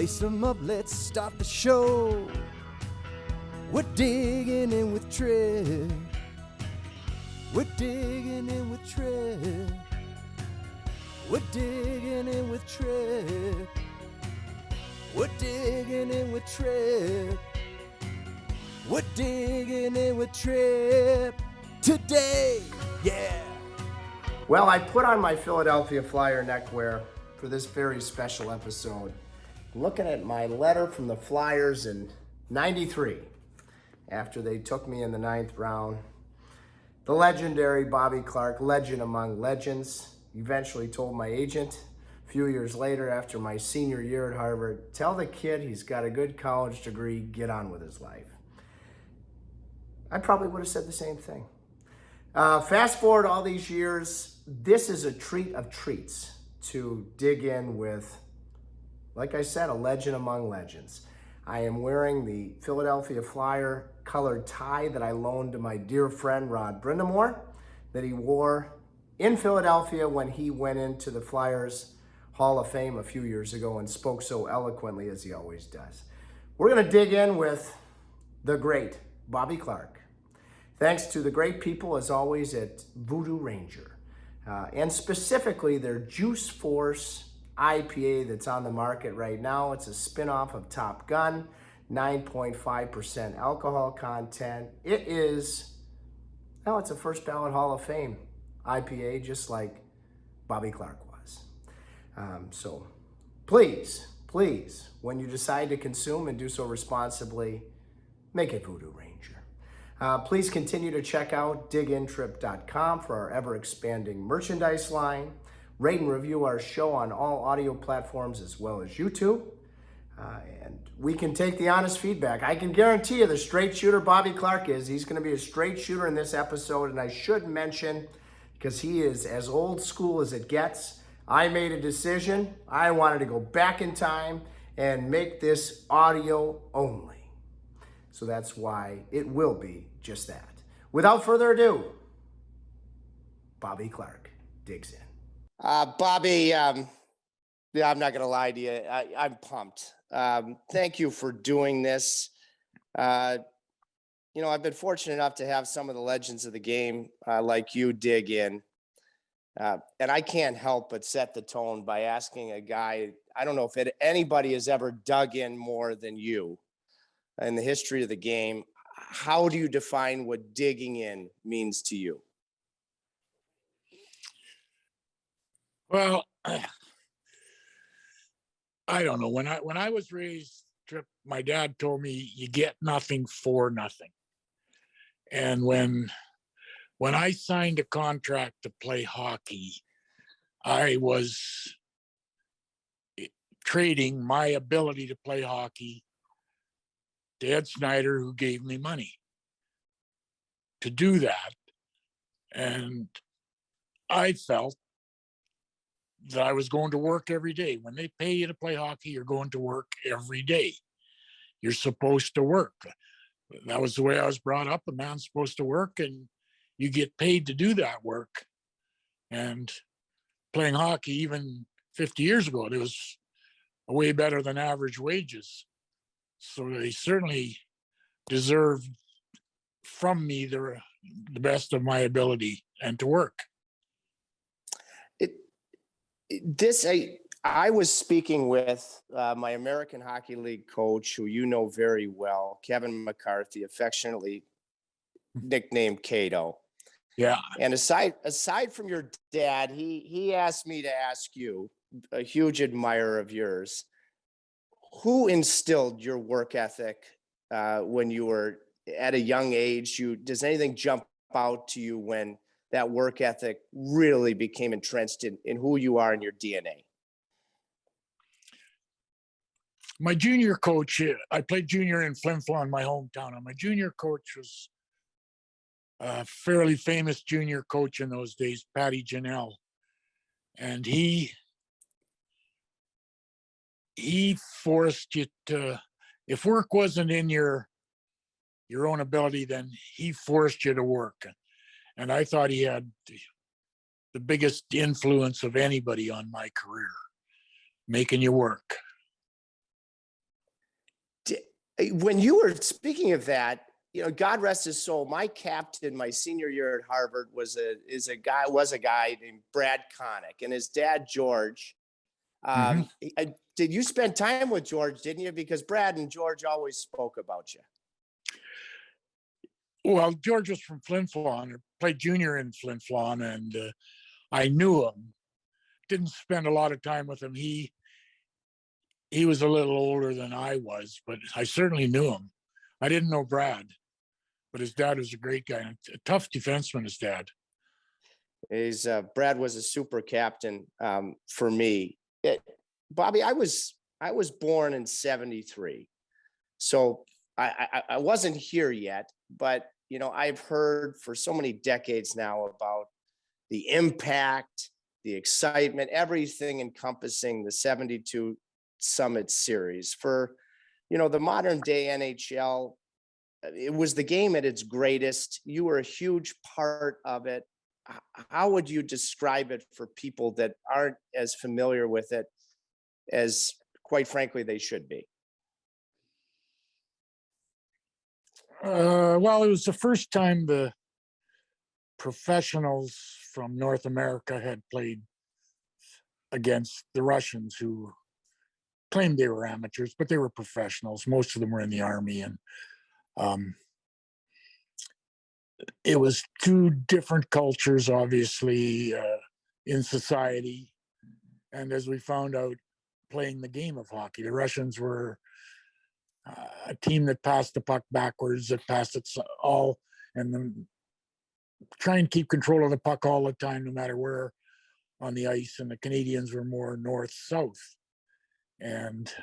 Lace them up, let's start the show. We're digging in with Trip. We're digging in with Trip. We're digging in with Trip. We're digging in with Trip. We're digging in with Trip today, yeah. Well, I put on my Philadelphia Flyer neckwear for this very special episode. Looking at my letter from the Flyers in '93, after they took me in the 9th round. The legendary Bobby Clarke, legend among legends, eventually told my agent a few years later after my senior year at Harvard, tell the kid he's got a good college degree, get on with his life. I probably would have said the same thing. Fast forward all these years, this is a treat of treats to dig in with, like I said, a legend among legends. I am wearing the Philadelphia Flyer colored tie that I loaned to my dear friend Rod Brindamore, that he wore in Philadelphia when he went into the Flyers Hall of Fame a few years ago and spoke so eloquently as he always does. We're going to dig in with the great Bobby Clarke. Thanks to the great people, as always, at Voodoo Ranger, and specifically their Juice Force IPA that's on the market right now. It's a spin-off of Top Gun, 9.5% alcohol content. It's a first ballot Hall of Fame IPA, just like Bobby Clarke was. So please, when you decide to consume and do so responsibly, make it Voodoo Ranger. Please continue to check out digintrip.com for our ever-expanding merchandise line. Rate and review our show on all audio platforms as well as YouTube. And we can take the honest feedback. I can guarantee you the straight shooter Bobby Clarke is. He's going to be a straight shooter in this episode. And I should mention, because he is as old school as it gets, I made a decision. I wanted to go back in time and make this audio only. So that's why it will be just that. Without further ado, Bobby Clarke digs in. Bobby, I'm not going to lie to you. I'm pumped. Thank you for doing this. I've been fortunate enough to have some of the legends of the game like you dig in. And I can't help but set the tone by asking a guy, I don't know if anybody has ever dug in more than you in the history of the game. How do you define what digging in means to you? Well, I don't know. When I was raised, my dad told me you get nothing for nothing. And when I signed a contract to play hockey, I was trading my ability to play hockey to Ed Snyder, who gave me money to do that. And I felt that I was going to work every day. When they pay you to play hockey, you're going to work every day. You're supposed to work. That was the way I was brought up. A man's supposed to work and you get paid to do that work. And playing hockey, even 50 years ago, it was way better than average wages. So they certainly deserved from me the best of my ability and to work. I was speaking with my American Hockey League coach, who you know very well, Kevin McCarthy, affectionately nicknamed Cato. Yeah. And aside from your dad, he asked me to ask you, a huge admirer of yours, who instilled your work ethic when you were at a young age? Does anything jump out to you when that work ethic really became entrenched in who you are in your DNA? My junior coach, I played junior in Flin Flon, my hometown, and my junior coach was a fairly famous junior coach in those days, Patty Janelle. And he forced you to, if work wasn't in your own ability, then he forced you to work. And I thought he had the biggest influence of anybody on my career, making you work. When you were speaking of that, God rest his soul, my captain my senior year at Harvard was a guy named Brad Connick, and his dad George. Mhm. Did you spend time with George, didn't you? Because Brad and George always spoke about you. Well, George was from Flin Flon, played junior in Flin Flon, and I knew him. Didn't spend a lot of time with him. He was a little older than I was, but I certainly knew him. I didn't know Brad, but his dad was a great guy, a tough defenseman, his dad. Brad was a super captain for me. Bobby, I was born in '73, so I wasn't here yet, but I've heard for so many decades now about the impact, the excitement, everything encompassing the '72 Summit Series. For the modern day NHL, it was the game at its greatest. You were a huge part of it. How would you describe it for people that aren't as familiar with it as, quite frankly, they should be? Well, it was the first time the professionals from North America had played against the Russians, who claimed they were amateurs, but they were professionals. Most of them were in the army, and it was two different cultures, obviously, in society. And as we found out, playing the game of hockey, the Russians were a team that passed the puck backwards, that passed it all, and then try and keep control of the puck all the time, no matter where on the ice. And the Canadians were more north-south. And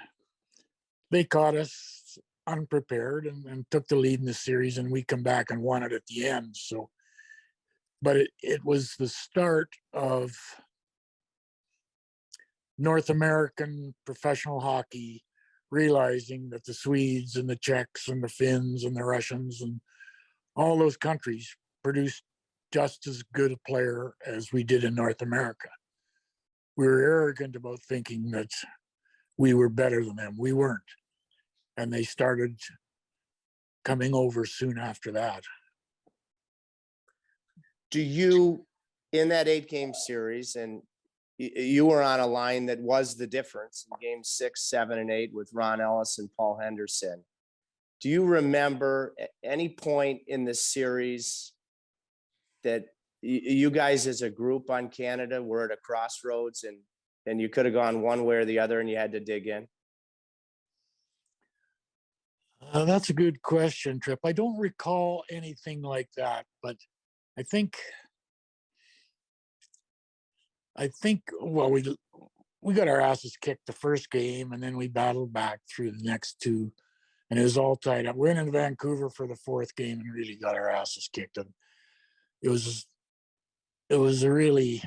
they caught us unprepared and took the lead in the series, and we come back and won it at the end. So, but it was the start of North American professional hockey realizing that the Swedes and the Czechs and the Finns and the Russians and all those countries produced just as good a player as we did in North America. We were arrogant about thinking that we were better than them. We weren't. And they started coming over soon after that. Do you, in that 8-game series, and you were on a line that was the difference in games 6, 7, and 8 with Ron Ellis and Paul Henderson. Do you remember at any point in the series that you guys as a group on Canada were at a crossroads and you could have gone one way or the other and you had to dig in? That's a good question, Trip. I don't recall anything like that, but I think well, we got our asses kicked the first game, and then we battled back through the next two, and it was all tied up. We went into Vancouver for the fourth game and really got our asses kicked. And it was a really,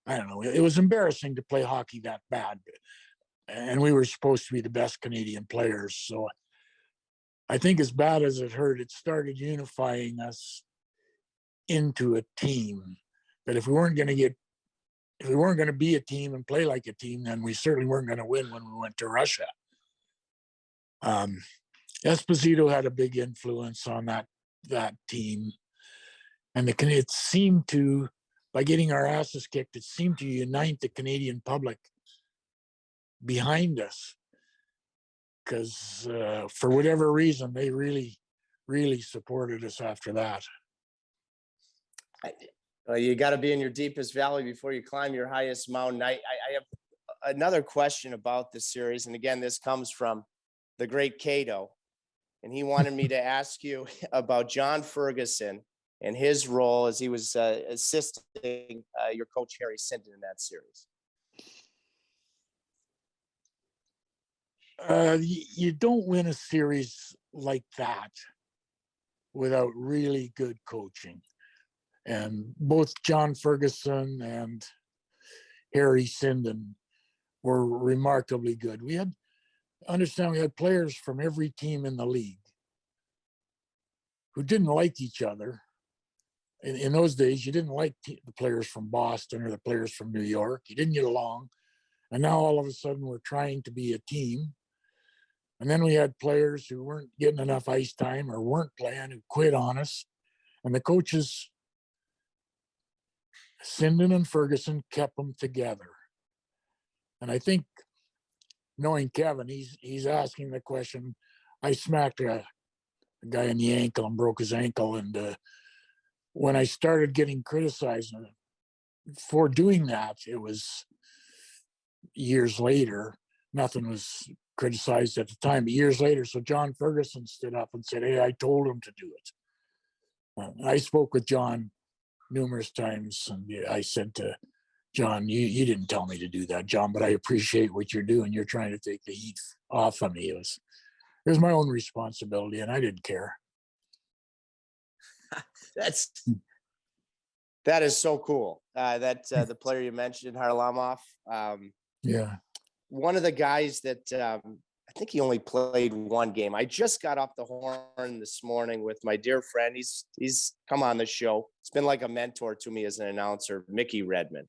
I don't know, it was embarrassing to play hockey that bad, and we were supposed to be the best Canadian players. So I think, as bad as it hurt, it started unifying us into a team. That if we weren't going to be a team and play like a team, then we certainly weren't going to win when we went to Russia. Esposito had a big influence on that team, and it seemed to, by getting our asses kicked, it seemed to unite the Canadian public behind us, because for whatever reason, they really, really supported us after that. You got to be in your deepest valley before you climb your highest mountain. I have another question about the series. And again, this comes from the great Cato. And he wanted me to ask you about John Ferguson and his role as he was assisting your coach, Harry Sinden, in that series. You don't win a series like that without really good coaching. And both John Ferguson and Harry Sinden were remarkably good. We had players from every team in the league who didn't like each other. In those days, you didn't like the players from Boston or the players from New York. You didn't get along. And now all of a sudden we're trying to be a team. And then we had players who weren't getting enough ice time or weren't playing, who quit on us. And the coaches, Sinden and Ferguson, kept them together. And I think, knowing Kevin, he's asking the question. I smacked a guy in the ankle and broke his ankle. And when I started getting criticized for doing that, it was years later. Nothing was criticized at the time, but years later. So John Ferguson stood up and said, "Hey, I told him to do it." I spoke with John numerous times, and I said to John, you didn't tell me to do that, John, but I appreciate what you're doing. You're trying to take the heat off of me. It was my own responsibility, and I didn't care. That is so cool. The player you mentioned, Harlamov. Yeah. One of the guys that I think he only played one game. I just got off the horn this morning with my dear friend. He's come on the show. It's been like a mentor to me as an announcer, Mickey Redmond.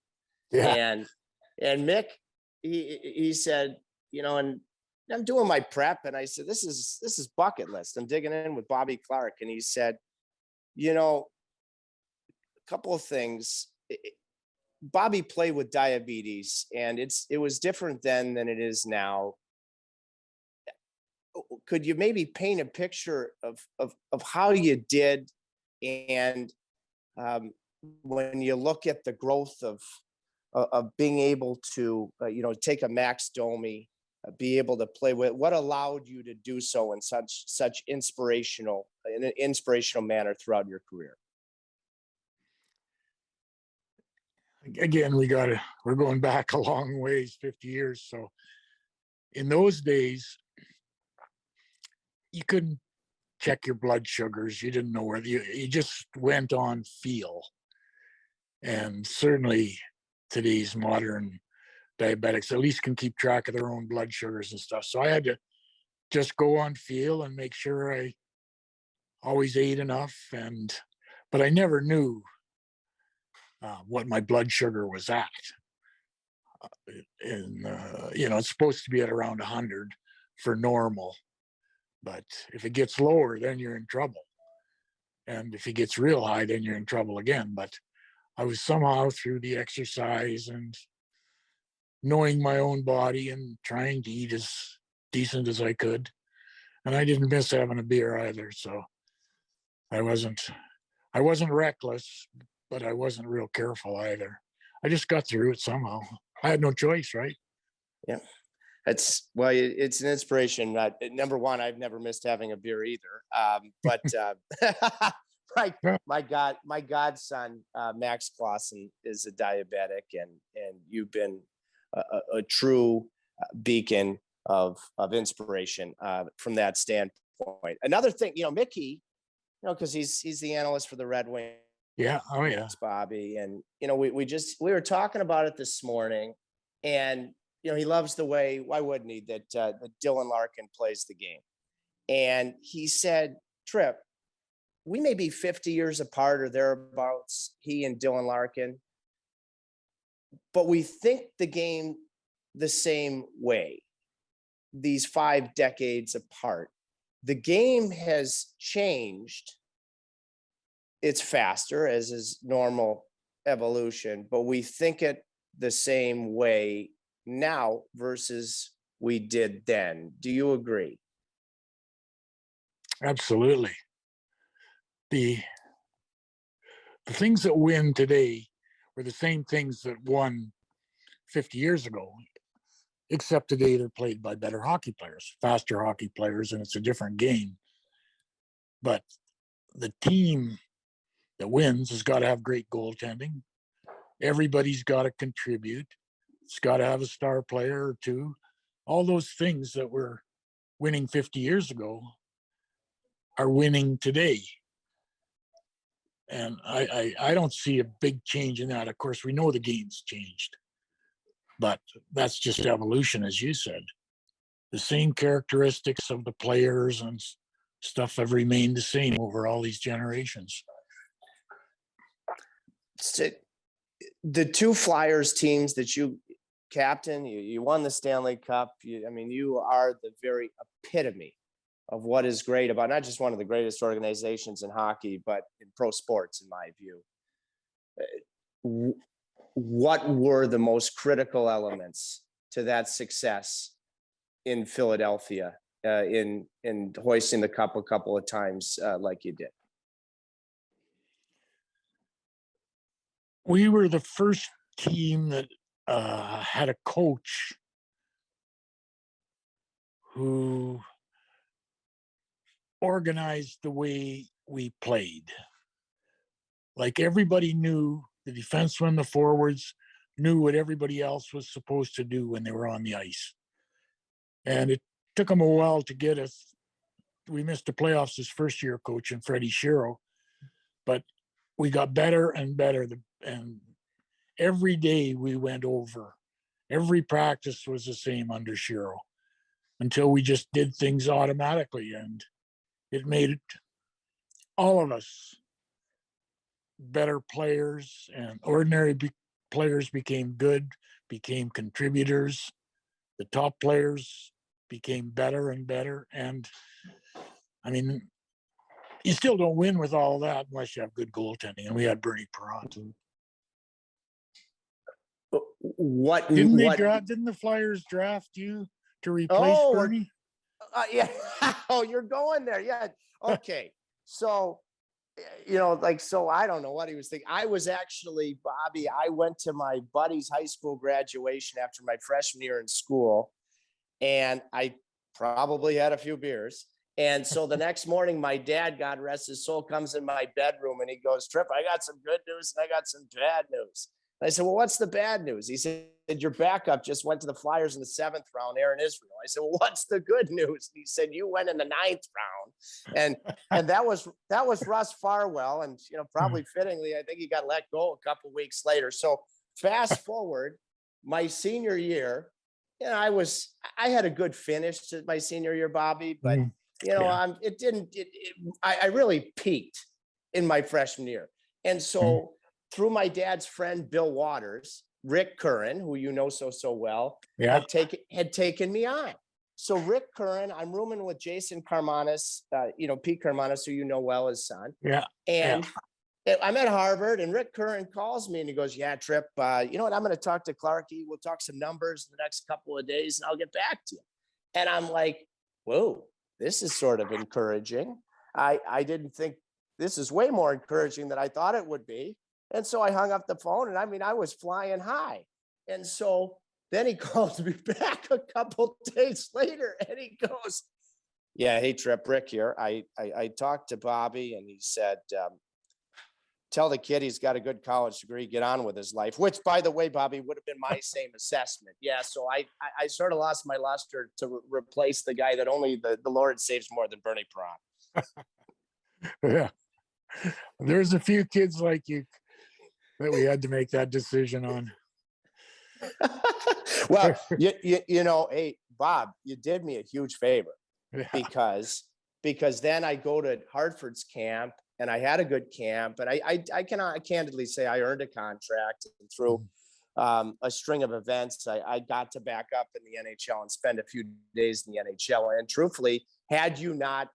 Yeah. And Mick, he said, and I'm doing my prep, and I said, this is bucket list. I'm digging in with Bobby Clarke, and he said, a couple of things. Bobby played with diabetes, and it was different then than it is now. Could you maybe paint a picture of how you did, and when you look at the growth of being able to take a Max Domi, be able to play with, what allowed you to do so in such in an inspirational manner throughout your career? Again, we're going back a long ways, 50 years. So in those days, you couldn't check your blood sugars. You didn't know whether you just went on feel. And certainly today's modern diabetics at least can keep track of their own blood sugars and stuff. So I had to just go on feel and make sure I always ate enough. But I never knew what my blood sugar was at. It's supposed to be at around 100 for normal. But if it gets lower, then you're in trouble. And if it gets real high, then you're in trouble again. But I was somehow, through the exercise and knowing my own body and trying to eat as decent as I could. And I didn't miss having a beer either. So I wasn't reckless, but I wasn't real careful either. I just got through it somehow. I had no choice, right? Yeah. It's an inspiration. Number one, I've never missed having a beer either. But my godson, Max Clausen, is a diabetic, and you've been a true beacon of inspiration from that standpoint. Another thing, Mickey, because he's the analyst for the Red Wings. Yeah. Oh yeah. Bobby. And, we were talking about it this morning, and, he loves the way, why wouldn't he, that Dylan Larkin plays the game. And he said, Tripp, we may be 50 years apart or thereabouts, he and Dylan Larkin, but we think the game the same way, these 5 decades apart. The game has changed. It's faster, as is normal evolution, but we think it the same way now versus we did then. Do you agree? Absolutely. The things that win today were the same things that won 50 years ago, except today they're played by better hockey players, faster hockey players, and it's a different game. But the team that wins has got to have great goaltending. Everybody's got to contribute. It's got to have a star player or two. All those things that were winning 50 years ago are winning today. And I don't see a big change in that. Of course, we know the game's changed, but that's just evolution, as you said. The same characteristics of the players and stuff have remained the same over all these generations. The two Flyers teams that you captain. You won the Stanley Cup. I mean, you are the very epitome of what is great about not just one of the greatest organizations in hockey, but in pro sports, in my view. What were the most critical elements to that success in Philadelphia, in hoisting the cup a couple of times like you did? We were the first team that had a coach who organized the way we played. Like, everybody knew, the defensemen, the forwards knew what everybody else was supposed to do when they were on the ice. And it took them a while to get us. We missed the playoffs his first year coaching, Freddie Shero, but we got better and better. And every day we went over. Every practice was the same under Shero until we just did things automatically. And it made all of us better players, and ordinary players became good, became contributors. The top players became better and better. And I mean, you still don't win with all that unless you have good goaltending. And we had Bernie Perrant. Didn't the Flyers draft you to replace Bernie? Yeah. Oh, you're going there. Yeah. Okay. So, so I don't know what he was thinking. I was actually, Bobby, I went to my buddy's high school graduation after my freshman year in school, and I probably had a few beers. And so the next morning, my dad, God rest his soul, comes in my bedroom and he goes, Trip, I got some good news and I got some bad news. And I said, well, what's the bad news? He said, your backup just went to the Flyers in the 7th round, Aaron Israel. I said, well, what's the good news? And he said, you went in the 9th round. And that was Russ Farwell. And, probably fittingly, I think he got let go a couple of weeks later. So fast forward, my senior year, I had a good finish to my senior year, Bobby, but I really peaked in my freshman year. And so through my dad's friend, Bill Waters, Rick Curran, who you know so well, had taken me on. So Rick Curran, I'm rooming with Jason Karmanos, Pete Karmanos, who you know well, his son. Yeah. And I'm at Harvard, and Rick Curran calls me and he goes, yeah, Trip, you know what? I'm going to talk to Clarke. We'll talk some numbers in the next couple of days and I'll get back to you. And I'm like, whoa, this is sort of encouraging. I didn't think this is way more encouraging than I thought it would be. And so I hung up the phone, and I was flying high. And so then he calls me back a couple days later and he goes, yeah, hey, Trip, Rick here. I talked to Bobby and he said, tell the kid he's got a good college degree, get on with his life, which, by the way, Bobby, would have been my same assessment. Yeah, so I sort of lost my luster to replace the guy that only the Lord saves more than Bernie Perrant. Yeah. There's a few kids like you that we had to make that decision on. Well, hey, Bob, you did me a huge favor because then I go to Hartford's camp, and I had a good camp, and I cannot candidly say I earned a contract, and through a string of events, I got to back up in the NHL and spend a few days in the NHL. And truthfully, had you not,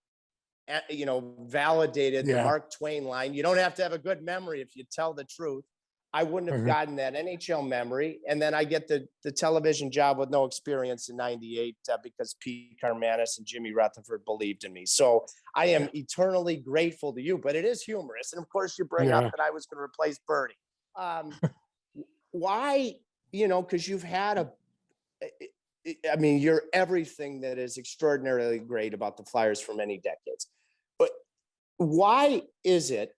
validated the Mark Twain line, you don't have to have a good memory if you tell the truth, I wouldn't have gotten that NHL memory. And then I get the television job with no experience in '98 because Pete Karmanos and Jimmy Rutherford believed in me. So I am eternally grateful to you, but it is humorous. And of course you bring up that I was going to replace Bernie. Why, because you've had you're everything that is extraordinarily great about the Flyers for many decades. But why is it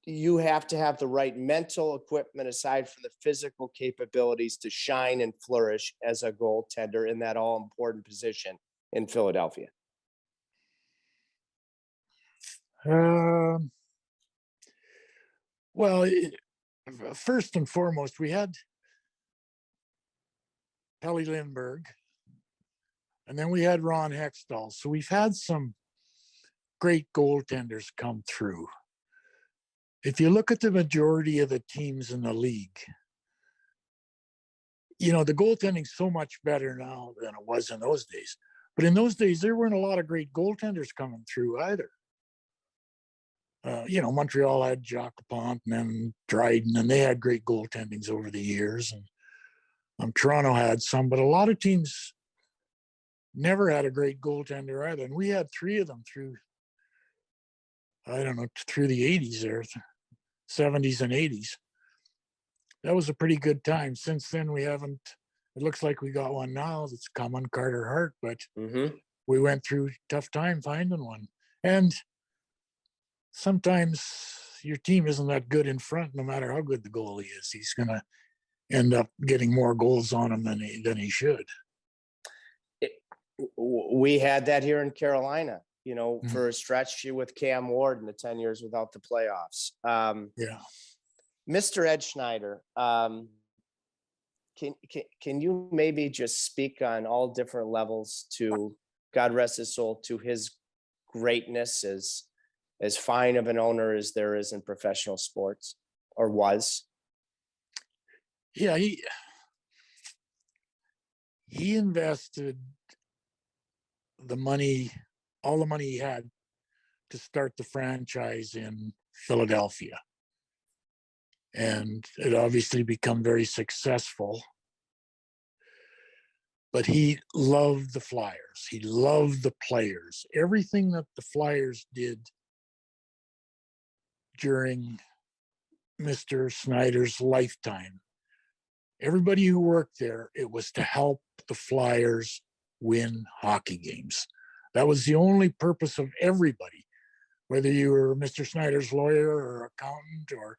you have to have the right mental equipment aside from the physical capabilities to shine and flourish as a goaltender in that all-important position in Philadelphia? Well, first and foremost, we had Kelly Lindbergh, and then we had Ron Hextall. So we've had some great goaltenders come through. if you look at the majority of the teams in the league, the goaltending's so much better now than it was in those days. But in those days, there weren't a lot of great goaltenders coming through either. Montreal had Jacques Pont and then Dryden, and they had great goaltendings over the years. And Toronto had some, but a lot of teams never had a great goaltender either. And we had three of them through the 80s there, 70s and 80s. That was a pretty good time. Since then, we haven't. It looks like we got one now that's coming, Carter Hart, but we went through a tough time finding one. And sometimes your team isn't that good in front, no matter how good the goalie is. He's going to end up getting more goals on him than he should. We had that here in Carolina, for a stretch with Cam Ward in the 10 years without the playoffs. Mr. Ed Schneider, can you maybe just speak on all different levels to, God rest his soul, to his greatness as fine of an owner as there is in professional sports, or was? Yeah, he invested all the money he had to start the franchise in Philadelphia. And it obviously become very successful. But he loved the Flyers. He loved the players. Everything that the Flyers did during Mr. Snyder's lifetime, everybody who worked there, it was to help the Flyers win hockey games. That was the only purpose of everybody, whether you were Mr. Snyder's lawyer or accountant or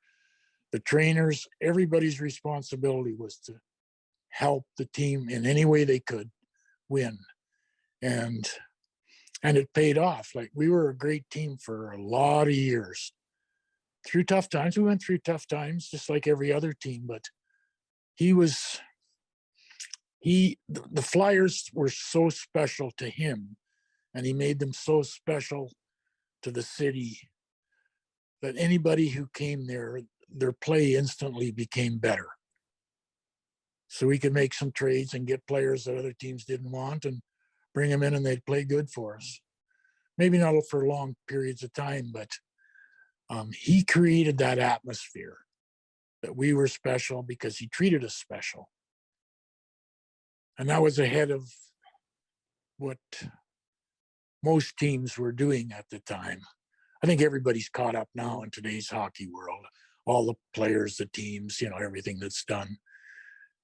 the trainers. Everybody's responsibility was to help the team in any way they could win. And it paid off. Like, we were a great team for a lot of years. Through tough times, we went through tough times just like every other team, but the Flyers were so special to him, and he made them so special to the city that anybody who came there, their play instantly became better. So we could make some trades and get players that other teams didn't want and bring them in, and they'd play good for us. Maybe not for long periods of time, but he created that atmosphere that we were special because he treated us special. And that was ahead of what most teams were doing at the time. I think everybody's caught up now in today's hockey world. All the players, the teams, everything that's done.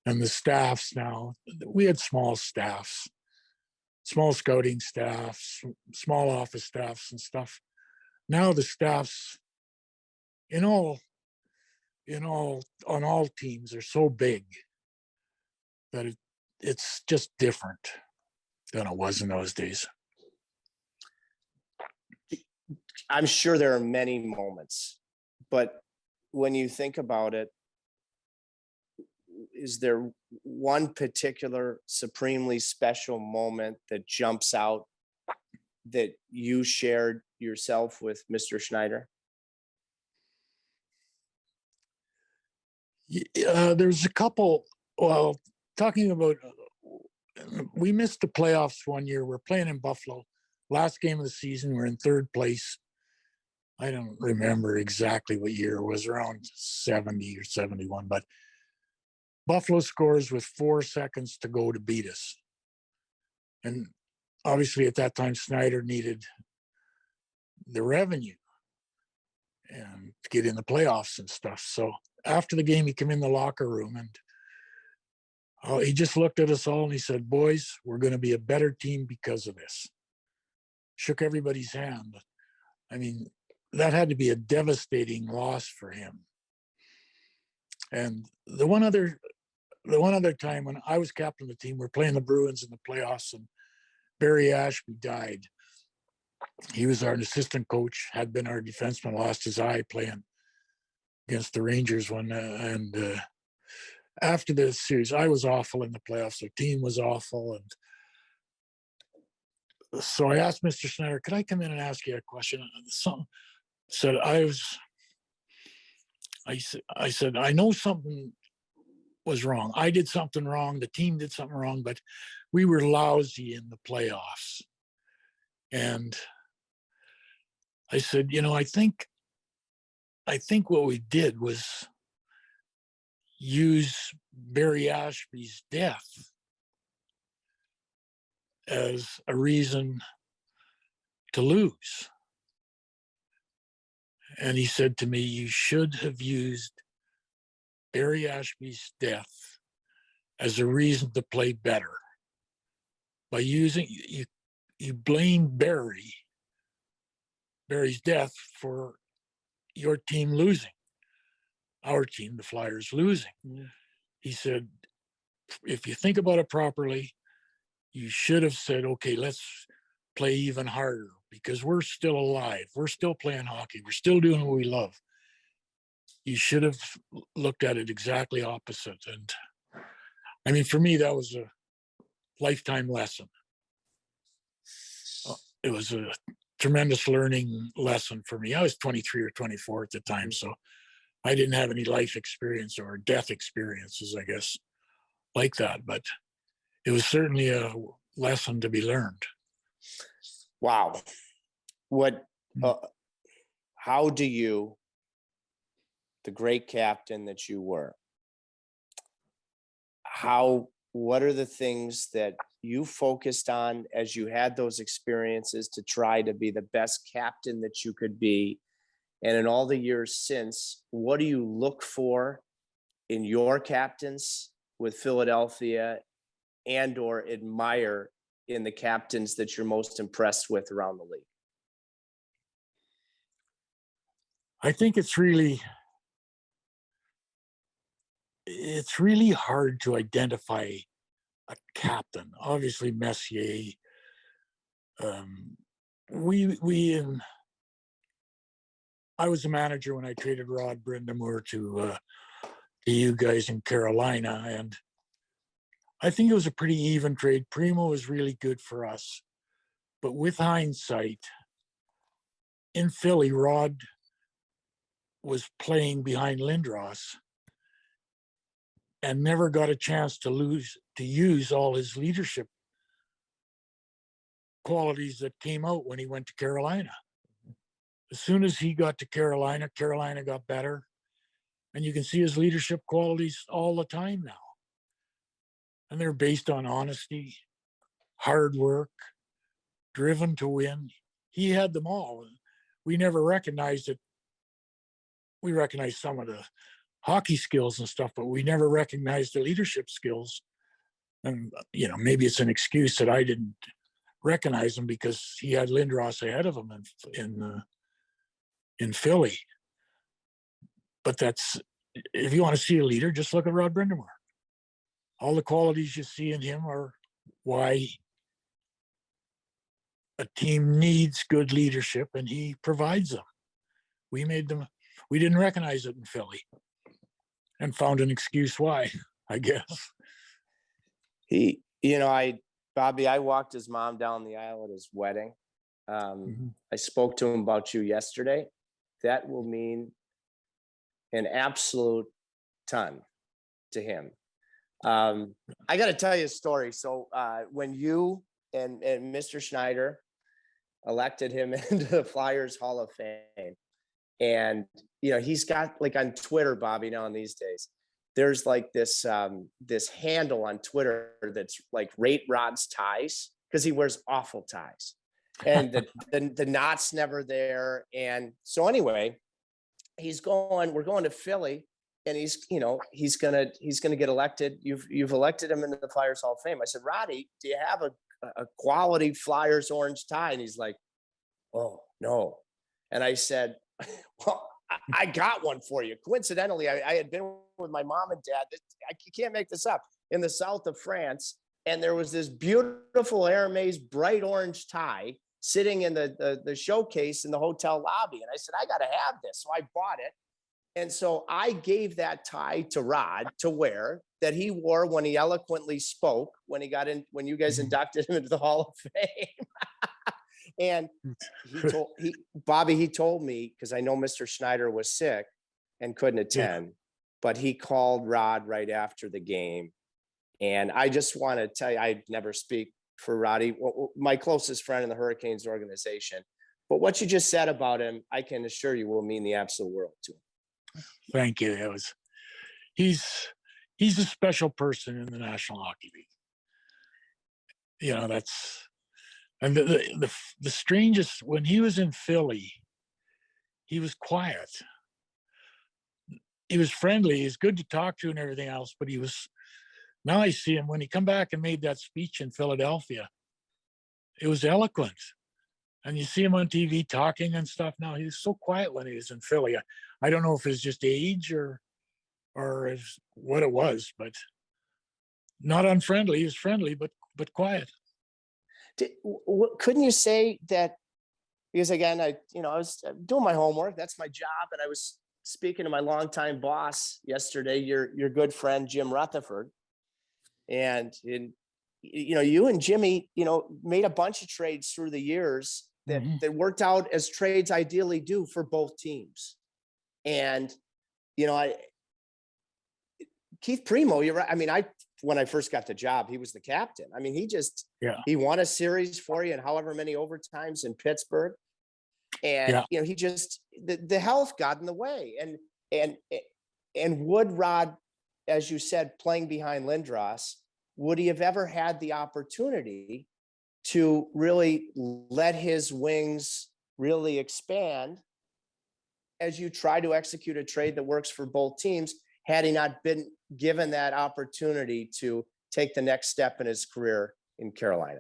And the staffs now, we had small staffs, small scouting staffs, small office staffs and stuff. Now the staffs on all teams are so big that it's just different than it was in those days. I'm sure there are many moments, but when you think about it, is there one particular supremely special moment that jumps out that you shared yourself with Mr. Schneider? There's a couple. Well, talking about, we missed the playoffs one year. We're playing in Buffalo. Last game of the season, we're in third place. I don't remember exactly what year it was, around 70 or 71, but Buffalo scores with 4 seconds to go to beat us. And obviously at that time, Snyder needed the revenue and to get in the playoffs and stuff. So after the game, he came in the locker room and he just looked at us all and he said, "Boys, we're going to be a better team because of this." Shook everybody's hand. I mean, that had to be a devastating loss for him. And the one other time when I was captain of the team, we're playing the Bruins in the playoffs, and Barry Ashby died. He was our assistant coach, had been our defenseman, lost his eye playing against the Rangers one. And after the series, I was awful in the playoffs. The team was awful. And so I asked Mr. Snyder, "Could I come in and ask you a question?" Said, I said, I know something was wrong. I did something wrong. The team did something wrong, but we were lousy in the playoffs. And I said, I think what we did was use Barry Ashby's death as a reason to lose. And he said to me, you should have used Barry Ashby's death as a reason to play better. By using, you blame Barry's death for your team losing, our team, the Flyers, losing. Mm. He said, if you think about it properly, you should have said, okay, let's play even harder because we're still alive. We're still playing hockey. We're still doing what we love. You should have looked at it exactly opposite. And I mean, for me, that was a lifetime lesson. It was a tremendous learning lesson for me. I was 23 or 24 at the time, so I didn't have any life experience or death experiences, I guess, like that. But it was certainly a lesson to be learned. Wow. How do you, the great captain that you were, what are the things that you focused on as you had those experiences to try to be the best captain that you could be? And in all the years since, what do you look for in your captains with Philadelphia and or admire in the captains that you're most impressed with around the league? I think it's really hard to identify a captain. Obviously, Messier. I was a manager when I traded Rod Brind'Amour to you guys in Carolina, and I think it was a pretty even trade. Primo was really good for us, but with hindsight, in Philly, Rod was playing behind Lindros and never got a chance to use all his leadership qualities that came out when he went to Carolina. As soon as he got to Carolina, Carolina got better. And you can see his leadership qualities all the time now. And they're based on honesty, hard work, driven to win. He had them all. We never recognized it. We recognized some of the hockey skills and stuff, but we never recognized the leadership skills. And, maybe it's an excuse that I didn't recognize him because he had Lindros ahead of him in Philly. But if you want to see a leader, just look at Rod Brind'Amour. All the qualities you see in him are why a team needs good leadership, and he provides them. We didn't recognize it in Philly and found an excuse why, I guess. Bobby, I walked his mom down the aisle at his wedding. I spoke to him about you yesterday. That will mean an absolute ton to him. I got to tell you a story. So when you and Mr. Schneider elected him into the Flyers Hall of Fame, and he's got, like, on Twitter, Bobby, now in these days, there's like this handle on Twitter that's like rate Rod's ties, because he wears awful ties, and the knot's never there. And so anyway, we're going to Philly, and he's gonna get elected. You've elected him into the Flyers Hall of Fame. I said, Roddy, do you have a quality Flyers orange tie? And he's like, oh no. And I said, well, I got one for you. Coincidentally, I had been with my mom and dad. You can't make this up, in the south of France, and there was this beautiful Hermes bright orange tie sitting in the showcase in the hotel lobby. And I said, I got to have this. So I bought it. And so I gave that tie to Rod to wear, that he wore when he eloquently spoke, when you guys inducted him into the Hall of Fame. And he told me, because I know Mr. Schneider was sick, and couldn't Yeah. attend, but he called Rod right after the game. And I just want to tell you, I never speak for Roddy, my closest friend in the Hurricanes organization. But what you just said about him, I can assure you will mean the absolute world to him. Thank you. He's a special person in the National Hockey League. You know, and the strangest, when he was in Philly, he was quiet. He was friendly. He's good to talk to and everything else, but now I see him when he come back and made that speech in Philadelphia. It was eloquent. And you see him on TV talking and stuff. Now he was so quiet when he was in Philly. I don't know if it's just age or is what it was, but not unfriendly. He was friendly, but quiet. Couldn't you say that? Because again, I was doing my homework. That's my job, and I was speaking to my longtime boss yesterday. Your good friend Jim Rutherford, and you and Jimmy, made a bunch of trades through the years that worked out as trades ideally do for both teams. And Keith Primo, you're right. I mean, when I first got the job, he was the captain. I mean, he won a series for you and however many overtimes in Pittsburgh. And he just the health got in the way. And would Rod, as you said, playing behind Lindros, would he have ever had the opportunity to really let his wings really expand as you try to execute a trade that works for both teams, had he not been given that opportunity to take the next step in his career in Carolina?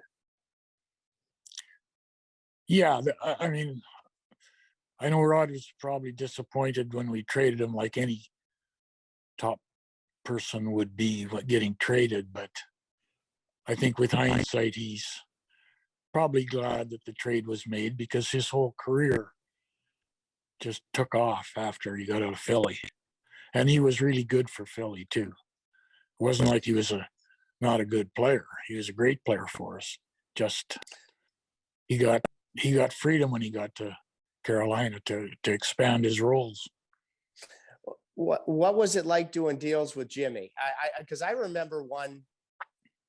Yeah, I mean, I know Rod was probably disappointed when we traded him, like any top person would be getting traded, but I think with hindsight, he's probably glad that the trade was made because his whole career just took off after he got out of Philly. And he was really good for Philly too. It wasn't like he was not a good player. He was a great player for us. Just he got freedom when he got to Carolina to expand his roles. What was it like doing deals with Jimmy? Because I remember one.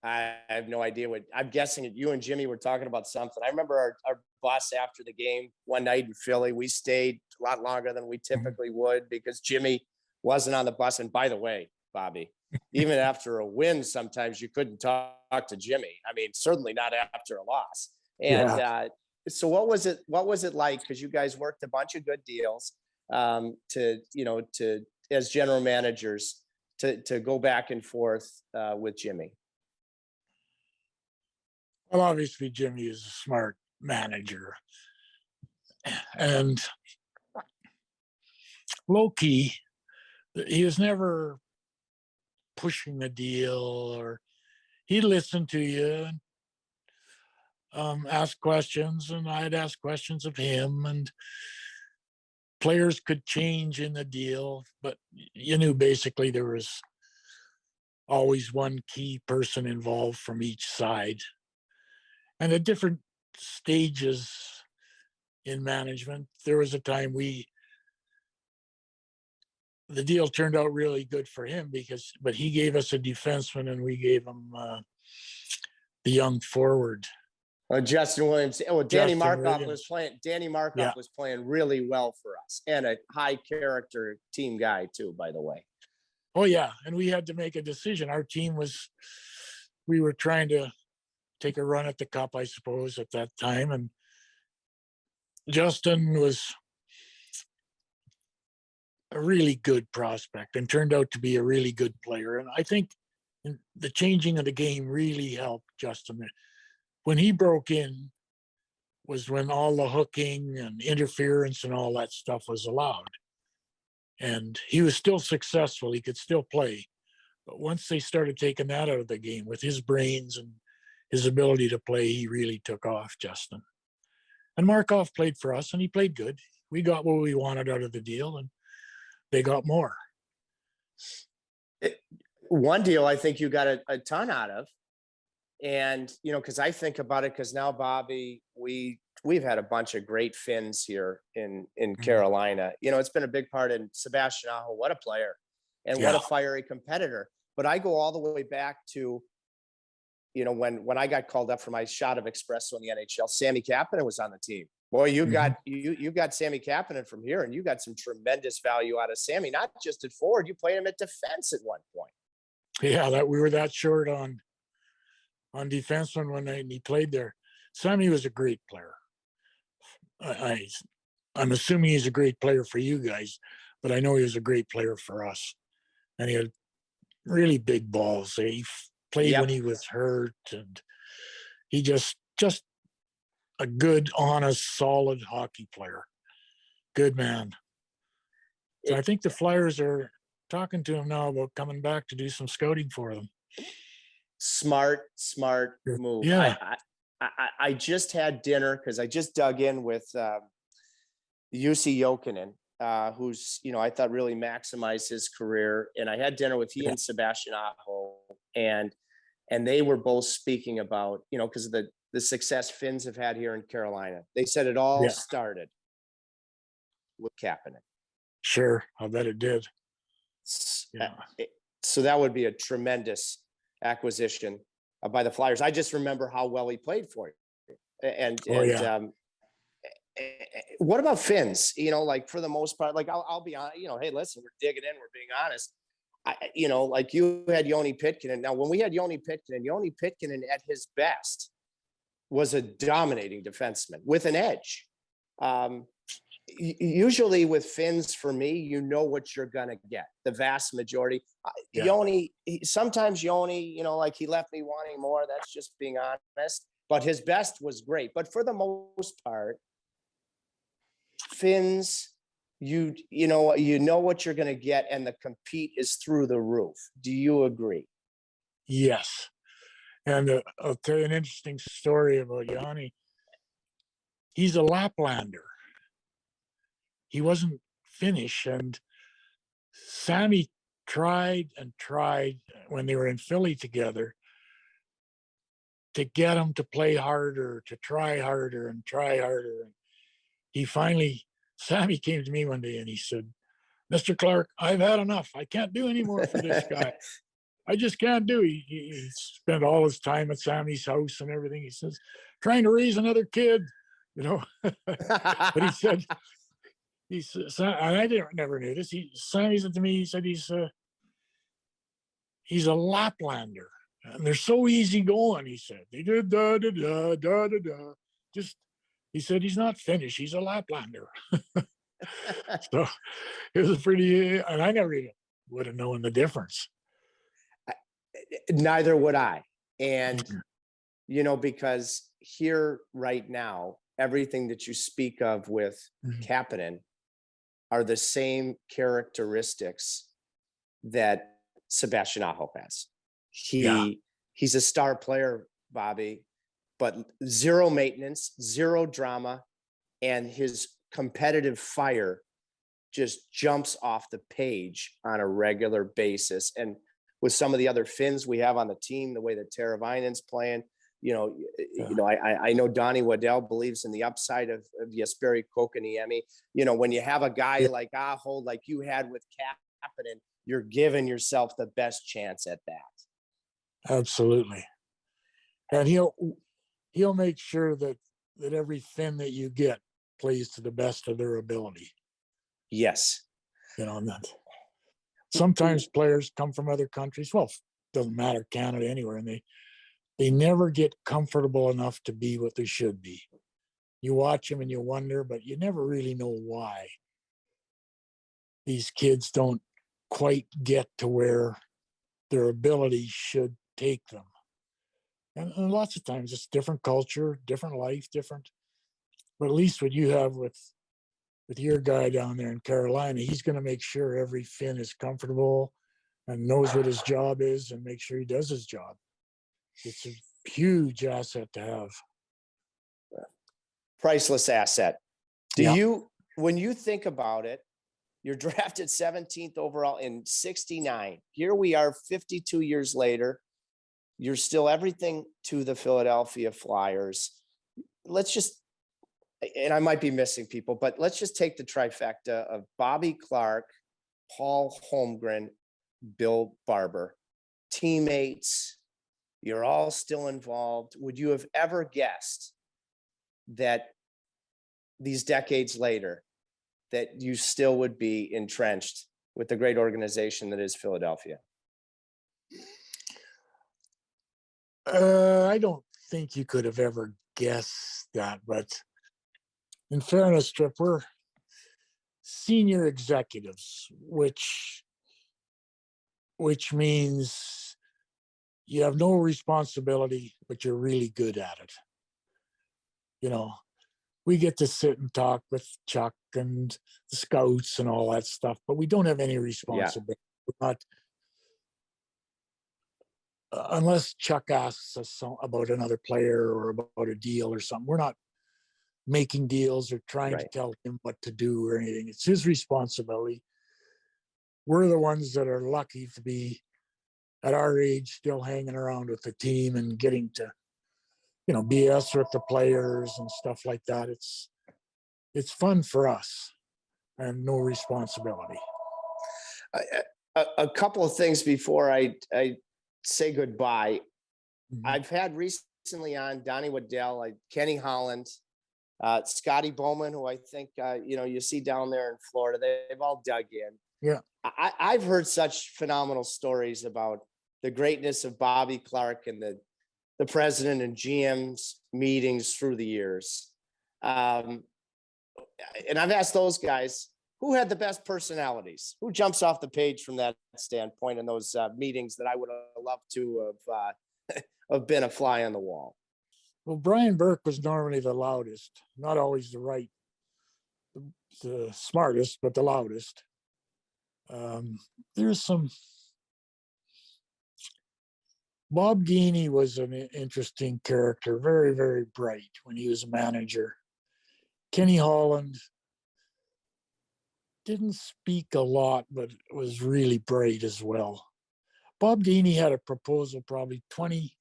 I have no idea what. I'm guessing that you and Jimmy were talking about something. I remember our boss after the game one night in Philly. We stayed a lot longer than we typically would because Jimmy wasn't on the bus. And by the way, Bobby, even after a win, sometimes you couldn't talk to Jimmy. I mean, certainly not after a loss. And so what was it like? Because you guys worked a bunch of good deals to as general managers to go back and forth with Jimmy. Well, obviously, Jimmy is a smart manager. And low-key, he was never pushing the deal, or he'd listen to you and ask questions, and I'd ask questions of him, and players could change in the deal, but you knew basically there was always one key person involved from each side. And at different stages in management, there was a time the deal turned out really good for him but he gave us a defenseman and we gave him the young forward. Justin Williams. Oh, Danny Markov was playing. Danny Markov was playing really well for us, and a high character team guy too, by the way. Oh yeah, and we had to make a decision. Our team we were trying to take a run at the cup, I suppose, at that time. And Justin was a really good prospect and turned out to be a really good player. And I think the changing of the game really helped Justin. When he broke in was when all the hooking and interference and all that stuff was allowed. And he was still successful. He could still play. But once they started taking that out of the game with his brains and his ability to play, he really took off, Justin. And Markov played for us, and he played good. We got what we wanted out of the deal, and they got more. One deal I think you got a ton out of. And, because I think about it, because now, Bobby, we we've had a bunch of great Finns here in Mhm. Carolina. You know, it's been a big part in Sebastian Aho. What a player, and what Yeah. a fiery competitor. But I go all the way back to, you know, when I got called up for my shot of espresso in the NHL, Sammy Kapanen was on the team. Boy, you got you got Sammy Kapanen from here, and you got some tremendous value out of Sammy. Not just at forward, you played him at defense at one point. Yeah, that we were that short on defenseman when he played there. Sammy was a great player. I'm assuming he's a great player for you guys, but I know he was a great player for us. And he had really big balls. He played when Yep. he was hurt, and he just a good, honest, solid hockey player. Good man. So I think the Flyers are talking to him now about coming back to do some scouting for them. Smart move. Yeah. I just had dinner because I just dug in with Jussi Jokinen, who's, you know, I thought really maximized his career. And I had dinner with he and Sebastian Aho, and they were both speaking about, you know, because of the success Finns have had here in Carolina. They said it all started with Kapanen. Sure, I bet it did. Yeah. So that would be a tremendous acquisition by the Flyers. I just remember how well he played for you. And what about Finns? You know, like for the most part, like I'll be honest, you know, hey, listen, we're digging in, we're being honest. You know, like you had Joni Pitkanen. Now, when we had Joni Pitkanen at his best was a dominating defenseman with an edge. Usually with Finns, for me, you know what you're going to get. The vast majority. Joni, sometimes Joni, you know, like he left me wanting more. That's just being honest. But his best was great. But for the most part, Finns, you know what you're going to get, and the compete is through the roof. Do you agree? Yes. And I'll tell you an interesting story about Yanni. He's a Laplander. He wasn't Finnish, and Sammy tried and tried when they were in Philly together to get him to play harder, to try harder and try harder. And he finally, Sammy came to me one day and he said, "Mr. Clarke, I've had enough. I can't do any more for this guy. I just can't do it." He spent all his time at Sammy's house and everything. He says, trying to raise another kid, you know. But he said, and I never knew this. Sammy said to me, he said he's a Laplander, and they're so easygoing. He said they did da da da da da da. Just he said he's not Finnish. He's a Laplander. So it was pretty, and I never even would have known the difference. Neither would I. And, you know, because here right now, everything that you speak of with Kapanen are the same characteristics that Sebastian Aho has. He's a star player, Bobby, but zero maintenance, zero drama, and his competitive fire just jumps off the page on a regular basis. And with some of the other Finns we have on the team, the way that Teravainen's playing, you know, I know Donnie Waddell believes in the upside of Jesperi Kokaniemi. You know, when you have a guy like Aho, like you had with Kapanen, you're giving yourself the best chance at that. Absolutely. And he'll make sure that every Finn that you get plays to the best of their ability. Yes. You know, and that sometimes players come from other countries. Well, doesn't matter, Canada, anywhere, and they never get comfortable enough to be what they should be. You watch them and you wonder, but you never really know why these kids don't quite get to where their ability should take them. And lots of times it's different culture, different life, different. But at least what you have with your guy down there in Carolina, he's going to make sure every Finn is comfortable and knows what his job is and make sure he does his job. It's a huge asset to have. Priceless asset. When you think about it, you're drafted 17th overall in 69. Here we are 52 years later. You're still everything to the Philadelphia Flyers. Let's just and I might be missing people, but let's just take the trifecta of Bobby Clarke, Paul Holmgren, Bill Barber, teammates. You're all still involved. Would you have ever guessed that these decades later, that you still would be entrenched with the great organization that is Philadelphia? I don't think you could have ever guessed that, but in fairness, Trip, we're senior executives, which means you have no responsibility, but you're really good at it. You know, we get to sit and talk with Chuck and the scouts and all that stuff, but we don't have any responsibility. We're not, unless Chuck asks us about another player or about a deal or something, we're not making deals or trying to tell him what to do or anything. It's his responsibility. We're the ones that are lucky to be at our age still hanging around with the team and getting to, BS with the players and stuff like that. It's fun for us and no responsibility. A couple of things before I say goodbye. Mhm. I've had recently on Donnie Waddell, Kenny Holland, Scotty Bowman, who I think, you see down there in Florida. They've all dug in. Yeah. I've heard such phenomenal stories about the greatness of Bobby Clarke and the president and GM's meetings through the years. And I've asked those guys, who had the best personalities? Who jumps off the page from that standpoint in those meetings that I would have loved to have been a fly on the wall? Well, Brian Burke was normally the loudest, not always the smartest, but the loudest. There's some. Bob Gainey was an interesting character, very, very bright when he was a manager. Kenny Holland didn't speak a lot, but was really bright as well. Bob Gainey had a proposal probably 20,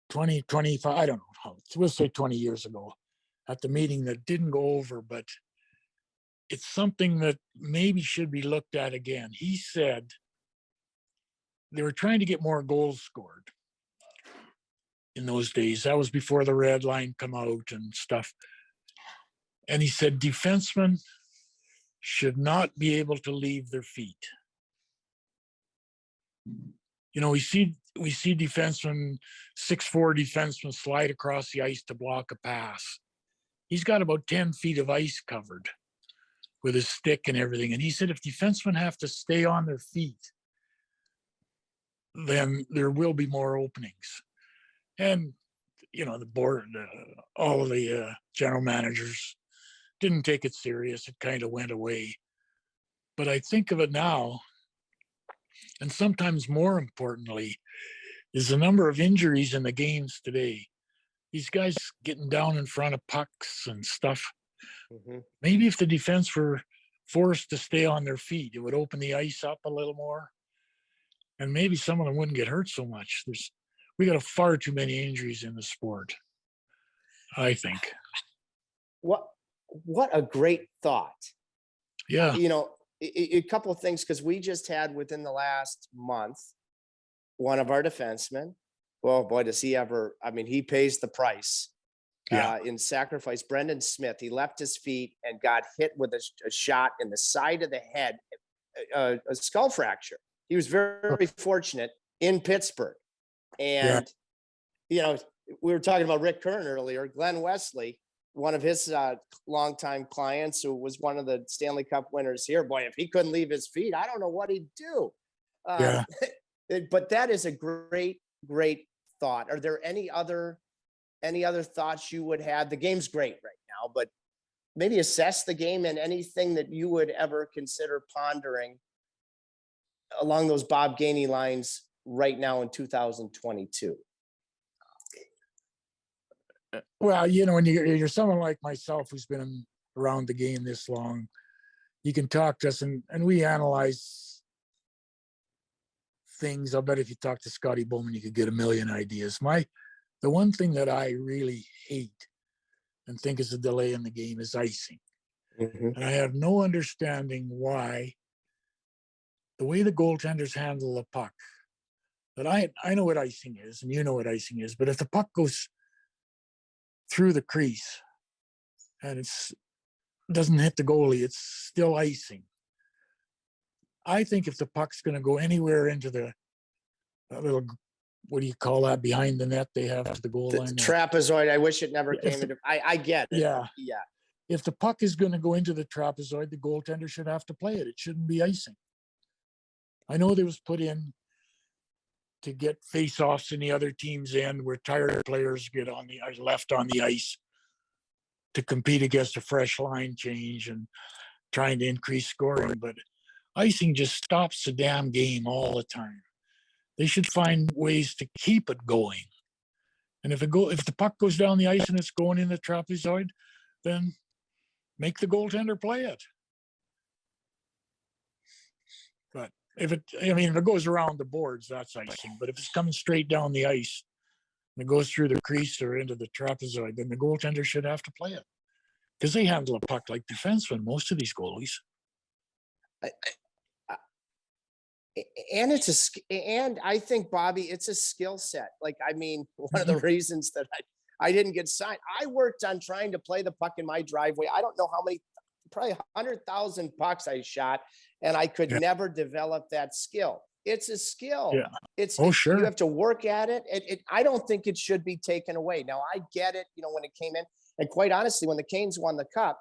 25, I don't know how, we'll say 20 years ago at the meeting that didn't go over, but it's something that maybe should be looked at again. He said they were trying to get more goals scored in those days. That was before the red line come out and stuff. And he said defensemen should not be able to leave their feet. We see defensemen, 6'4" defensemen slide across the ice to block a pass. He's got about 10 feet of ice covered with his stick and everything. And he said if defensemen have to stay on their feet, then there will be more openings. And, the board, all of the general managers didn't take it serious. It kind of went away. But I think of it now, and sometimes more importantly, is the number of injuries in the games today. These guys getting down in front of pucks and stuff. Mm-hmm. Maybe if the defense were forced to stay on their feet, it would open the ice up a little more. And maybe some of them wouldn't get hurt so much. We got far too many injuries in the sport, I think. What a great thought. Yeah. A couple of things, because we just had within the last month, one of our defensemen, well, boy, does he ever, he pays the price in sacrifice. Brendan Smith, he left his feet and got hit with a shot in the side of the head, a skull fracture. He was very, very fortunate in Pittsburgh. And, we were talking about Rick Kern earlier. Glenn Wesley, one of his longtime clients who was one of the Stanley Cup winners here, boy, if he couldn't leave his feet, I don't know what he'd do. But that is a great, great thought. Are there any other thoughts you would have? The game's great right now, but maybe assess the game and anything that you would ever consider pondering along those Bob Gainey lines right now in 2022. Well, when you're someone like myself who's been around the game this long, you can talk to us and we analyze things. I'll bet if you talk to Scotty Bowman, you could get a million ideas. The one thing that I really hate and think is a delay in the game is icing. Mm-hmm. And I have no understanding why the way the goaltenders handle the puck, that I know what icing is and you know what icing is, but if the puck goes through the crease and it doesn't hit the goalie, it's still icing. I think if the puck's going to go anywhere into that little, what do you call that, behind the net they have to the goal line? Trapezoid. I wish it never came into. I get it. Yeah. Yeah. If the puck is going to go into the trapezoid, the goaltender should have to play it. It shouldn't be icing. I know it was put in to get face-offs in the other team's end where tired players are left on the ice to compete against a fresh line change and trying to increase scoring. But icing just stops the damn game all the time. They should find ways to keep it going. And if the puck goes down the ice and it's going in the trapezoid, then make the goaltender play it. But if it goes around the boards, that's icing. But if it's coming straight down the ice and it goes through the crease or into the trapezoid, then the goaltender should have to play it. Because they handle a puck like defensemen, most of these goalies. And I think, Bobby, it's a skill set. Like, I mean, one of the reasons that I didn't get signed, I worked on trying to play the puck in my driveway. I don't know how many, probably 100,000 pucks I shot, and I could never develop that skill. It's a skill. Yeah. Sure. You have to work at it. I don't think it should be taken away. Now, I get it, when it came in. And quite honestly, when the Canes won the cup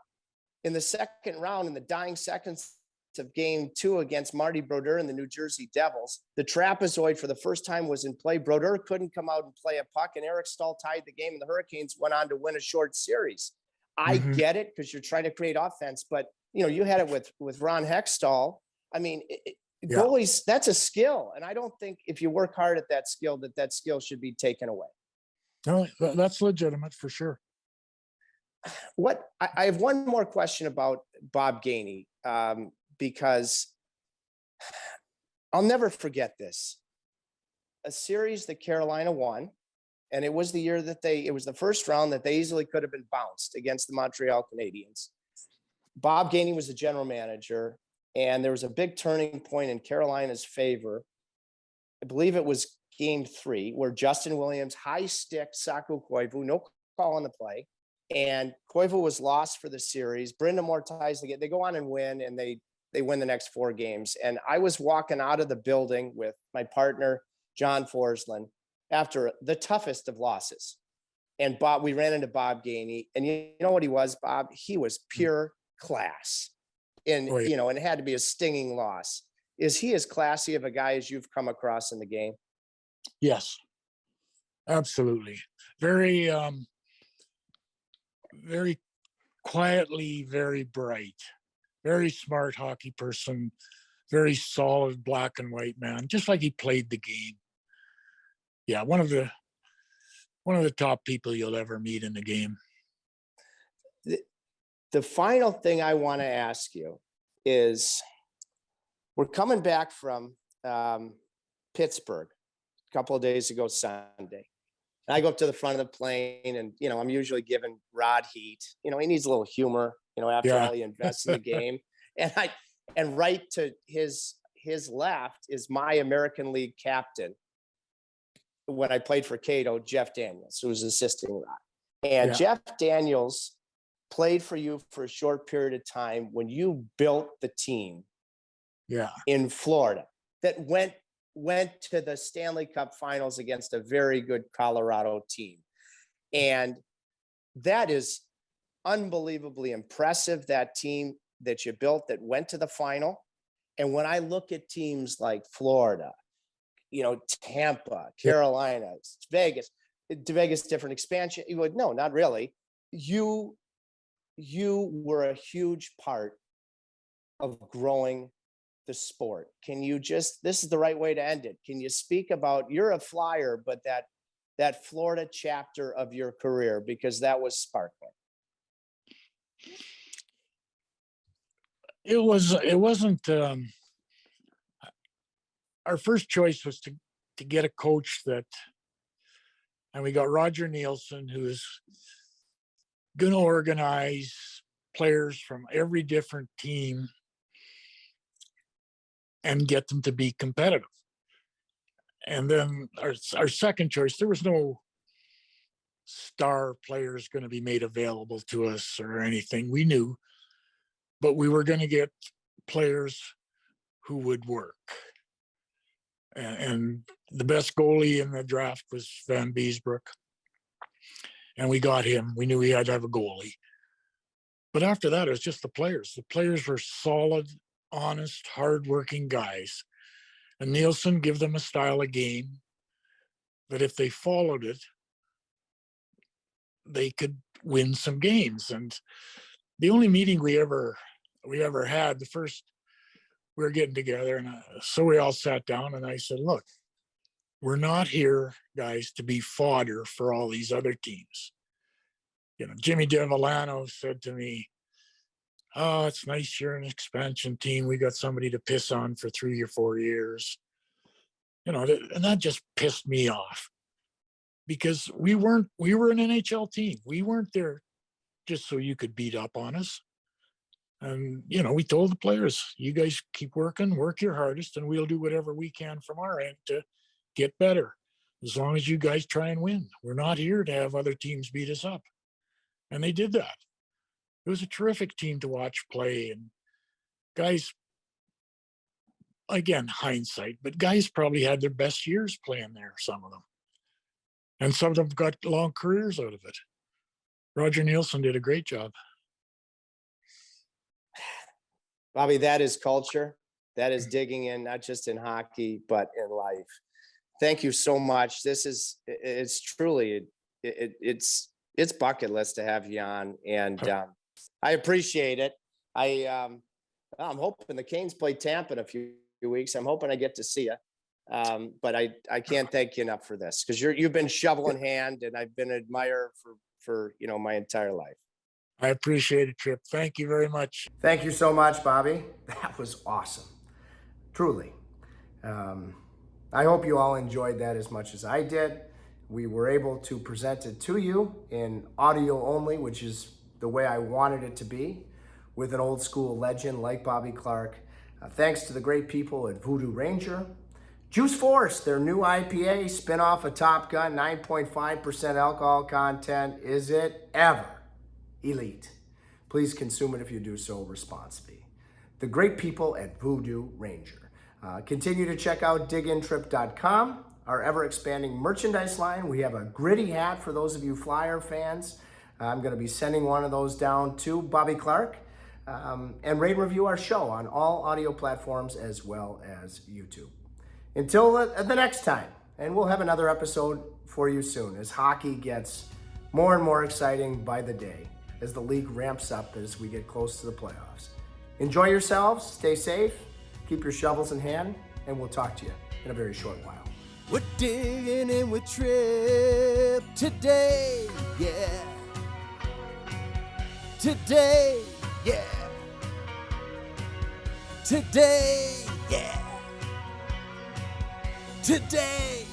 in the second round, in the dying seconds of game 2 against Marty Brodeur and the New Jersey Devils, the trapezoid for the first time was in play. Brodeur couldn't come out and play a puck, and Eric Stahl tied the game, and the Hurricanes went on to win a short series. I get it, because you're trying to create offense, but you had it with Ron Hextall. I mean, goalies, that's a skill, and I don't think if you work hard at that skill, that skill should be taken away. No, that's legitimate for sure. I have one more question about Bob Gainey, because I'll never forget this. A series that Carolina won, and it was the year that it was the first round that they easily could have been bounced against the Montreal Canadiens. Bob Gainey was the general manager, and there was a big turning point in Carolina's favor. I believe it was game 3, where Justin Williams, high stick, Saku Koivu, no call on the play. And Koivu was lost for the series. Brind'Amour ties the game. They go on and win, and they win the next 4 games. And I was walking out of the building with my partner, John Forsland, after the toughest of losses. And we ran into Bob Gainey, and you know what he was, Bob? He was pure class. And, and it had to be a stinging loss. Is he as classy of a guy as you've come across in the game? Yes, absolutely. Very, very quietly, very bright, very smart hockey person, very solid black and white man, just like he played the game. Yeah, one of the top people you'll ever meet in the game. The final thing I want to ask you is, we're coming back from Pittsburgh a couple of days ago Sunday. And I go up to the front of the plane, and I'm usually giving Rod heat. He needs a little humor, after all he invests in the game. And right to his left is my American League captain when I played for Cato, Jeff Daniels, who was assisting Rod. And Jeff Daniels played for you for a short period of time when you built the team in Florida that went to the Stanley Cup finals against a very good Colorado team. And that is unbelievably impressive, that team that you built that went to the final. And when I look at teams like Florida, Tampa, Carolina, Vegas, different expansion, you would, no, not really. You were a huge part of growing the sport. Can you this is the right way to end it. Can you speak about, you're a Flyer, but that Florida chapter of your career, because that was sparkling. It wasn't, our first choice was to get a coach and we got Roger Nielsen, who is going to organize players from every different team and get them to be competitive. And then our second choice, there was no star players going to be made available to us or anything. We knew, but we were going to get players who would work. And the best goalie in the draft was Van Beesbrook. And we got him. We knew he had to have a goalie. But after that, it was just the players. The players were solid, honest, hardworking guys. And Nielsen gave them a style of game that if they followed it, they could win some games. And the only meeting we ever had, the first we were getting together, and so we all sat down, and I said, look, we're not here, guys, to be fodder for all these other teams. You know, Jimmy Devellano said to me, oh, it's nice you're an expansion team. We got somebody to piss on for 3 or 4 years. You know, and that just pissed me off because we were an NHL team. We weren't there just so you could beat up on us. And, you know, we told the players, you guys keep working, work your hardest, and we'll do whatever we can from our end to get better. As long as you guys try and win. We're not here to have other teams beat us up. And they did that. It was a terrific team to watch play. And guys, again, hindsight, but guys probably had their best years playing there, some of them. And some of them got long careers out of it. Roger Nielsen did a great job. Bobby, that is culture. That is digging in, not just in hockey, but in life. Thank you so much. It's truly, it's bucket list to have you on. And I appreciate it. I'm hoping the Canes play Tampa in a few weeks. I'm hoping I get to see you. But I can't thank you enough for this because you've been shovel in hand, and I've been an admirer for my entire life. I appreciate it, Trip. Thank you very much. Thank you so much, Bobby. That was awesome. Truly. I hope you all enjoyed that as much as I did. We were able to present it to you in audio only, which is the way I wanted it to be, with an old school legend like Bobby Clarke. Thanks to the great people at Voodoo Ranger. Juice Force, their new IPA, spin-off of Top Gun, 9.5% alcohol content. Is it ever elite? Please consume it if you do so responsibly. The great people at Voodoo Ranger. Continue to check out digintrip.com, our ever-expanding merchandise line. We have a gritty hat for those of you Flyer fans. I'm going to be sending one of those down to Bobby Clarke. And rate and review our show on all audio platforms as well as YouTube. Until the next time, and we'll have another episode for you soon as hockey gets more and more exciting by the day as the league ramps up as we get close to the playoffs. Enjoy yourselves, stay safe, keep your shovels in hand, and we'll talk to you in a very short while. We're digging in with Trip today, yeah. Today, yeah. Today, yeah. Today.